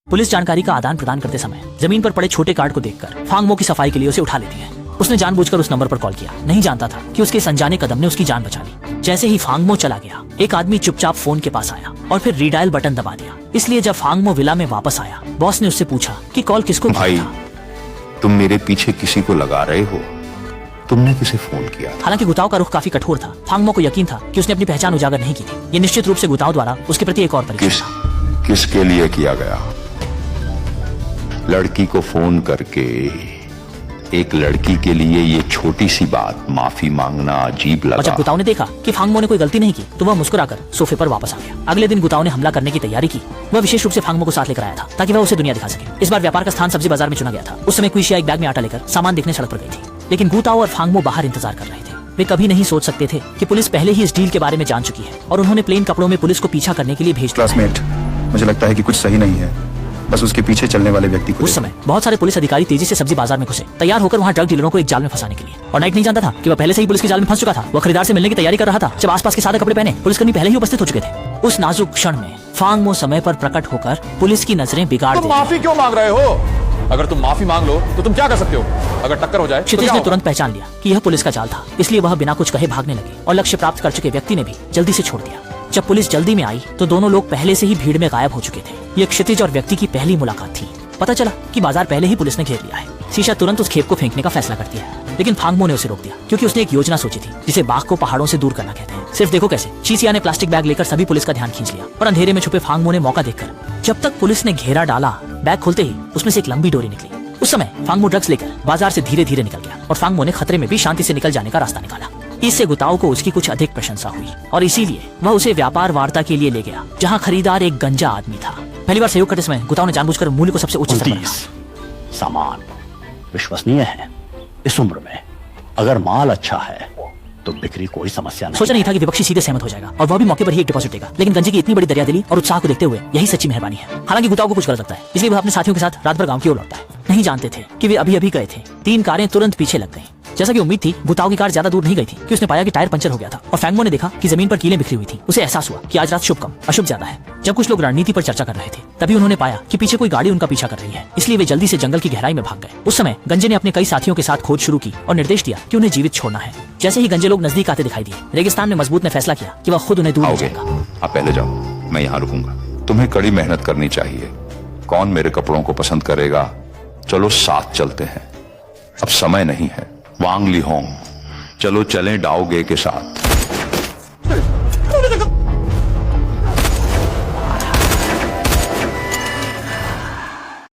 Police जानकारी का आदान प्रदान करते समय जमीन पर पड़े छोटे कार्ड को देखकर फांगमो की सफाई के लिए उसे उठा लेती है। उसने जानबूझकर उस नंबर पर कॉल किया, नहीं जानता था कि उसके इस अनजाने कदम ने उसकी जान बचा ली। जैसे ही फांगमो चला गया, एक आदमी चुपचाप फोन के पास आया और फिर रीडायल बटन दबा दिया। इसलिए जब फांगमो विला में वापस आया, बॉस ने उससे पूछा कि कॉल किसको किया भाई, था। तुम मेरे पीछे किसी को लगा रहे हो, तुमने किसे फोन किया था? हालांकि गुताओ का रुख काफी कठोर था। फांगमो को यकीन था कि उसने अपनी पहचान उजागर नहीं की थी। ये निश्चित रूप से गुताओ द्वारा उसके प्रति एक और परीक्षा था। किसके लिए किया गया? लड़की को फोन करके एक लड़की के लिए ये छोटी सी बात माफी मांगना अजीब लगा। और जब गुताओ ने देखा कि फांगमो ने कोई गलती नहीं की, तो वह मुस्कुराकर सोफे पर वापस आ गया। अगले दिन गुताओ ने हमला करने की तैयारी की। वह विशेष रूप से फांगमो को साथ लेकर आया था ताकि वह उसे दुनिया दिखा सके। इस बार व्यापार का स्थान सब्जी बाजार में चुना गया था। उस समय कुइशिया एक बैग में आटा लेकर सामान देखने सड़क पर गई थी, लेकिन गुताओ और फांगमो बाहर इंतजार कर रहे थे। वे कभी नहीं सोच सकते थे कि पुलिस पहले ही इस डील के बारे में जान चुकी है और उन्होंने प्लेन कपड़ों में पुलिस को पीछा करने के लिए भेज दिया। क्लासमेट, मुझे लगता है कि कुछ सही नहीं है। बस उसके पीछे चलने वाले व्यक्ति को। उस समय बहुत सारे पुलिस अधिकारी तेजी से सब्जी बाजार में घुसे, तैयार होकर वहाँ ड्रग डीलरों को एक जाल में फंसाने के लिए। और नाइट नहीं जानता था कि वह पहले से ही पुलिस के जाल में फंस चुका था। वह खरीदार से मिलने की तैयारी कर रहा था जब आसपास के सादे कपड़े पहने पुलिसकर्मी पहले ही उपस्थित हो चुके थे। उस नाजुक क्षण में फांगमो समय पर प्रकट होकर पुलिस की नजरें बिगाड़ तुम देती माफी क्यों मांग रहे हो? अगर तुम माफी मांग लो तो तुम क्या कर सकते हो? अगर टक्कर हो जाए तो क्षितिज क्या ने होगा? तुरंत पहचान लिया कि यह पुलिस का जाल था, इसलिए वह बिना कुछ कहे भागने लगे और लक्ष्य प्राप्त कर चुके व्यक्ति ने भी जल्दी से छोड़ दिया। जब पुलिस जल्दी में आई तो दोनों लोग पहले से ही भीड़ में गायब हो चुके थे। ये क्षितिज और व्यक्ति की पहली मुलाकात थी। पता चला कि बाजार पहले ही पुलिस ने घेर लिया है। शीशा तुरंत उस खेप को फेंकने का फैसला करती है, लेकिन फांगमो ने उसे रोक दिया क्योंकि उसने एक योजना सोची थी जिसे बाघ को पहाड़ों से दूर करना कहते हैं। सिर्फ देखो कैसे शीशिया ने प्लास्टिक बैग लेकर सभी पुलिस का ध्यान खींच लिया और अंधेरे में छुपे फांगमो ने मौका देखकर जब तक पुलिस ने घेरा डाला, बैग खोलते ही उसमें से एक लंबी डोरी निकली। उस समय फांगमो ड्रग्स लेकर बाजार से धीरे धीरे निकल गया और फांगमो ने खतरे में भी शांति से निकल जाने का रास्ता निकाला। इससे गुताओ को उसकी कुछ अधिक प्रशंसा हुई और इसीलिए वह उसे व्यापार वार्ता के लिए ले गया, जहाँ खरीदार एक गंजा आदमी था। पहली बार सहयोग करते समय गुताओ ने जानबूझकर मूल्य को सबसे उच्च स्तर पर रखा। सामान विश्वसनीय है। इस उम्र में अगर माल अच्छा है तो बिक्री कोई समस्या नहीं। सोचा नहीं था कि विपक्षी सीधे सहमत हो जाएगा और वह भी मौके पर ही एक डिपॉजिट देगा, लेकिन गंजे की इतनी बड़ी दरियादिली और उत्साह को देखते हुए यही सच्ची मेहरबानी है। हालांकि गुताओ को कुछ गलत लगता है, इसलिए वह अपने साथियों के साथ रात भर गांव की ओर लौटता है। नहीं जानते थे कि वे अभी अभी गए थे। 3 कारें तुरंत पीछे लग गईं। जैसा कि उम्मीद थी, गुताओ की कार ज्यादा दूर नहीं गई थी कि उसने पाया कि टायर पंचर हो गया था और फांगमो ने देखा कि जमीन पर कीलें बिखरी हुई थी। उसे एहसास हुआ कि आज रात शुभ कम अशुभ ज्यादा है। जब कुछ लोग रणनीति पर चर्चा कर रहे थे, तभी उन्होंने पाया कि पीछे कोई गाड़ी उनका पीछा कर रही है, इसलिए वे जल्दी से जंगल की गहराई में भाग गए। उस समय गंजे ने अपने कई साथियों के साथ खोज शुरू की और निर्देश दिया कि उन्हें जीवित छोड़ना है। जैसे ही गंजे लोग नजदीक आते दिखाई दिए, रेगिस्तान में मजबूत ने फैसला किया कि वह खुद उन्हें दूर ले आओगे? जाएगा। आप पहले जाओ, मैं यहाँ रुकूंगा। तुम्हें कड़ी मेहनत करनी चाहिए। कौन मेरे कपड़ों को पसंद करेगा? चलो साथ चलते हैं, अब समय नहीं है। वांग ली होंग, चलो चलें डाओगे के साथ।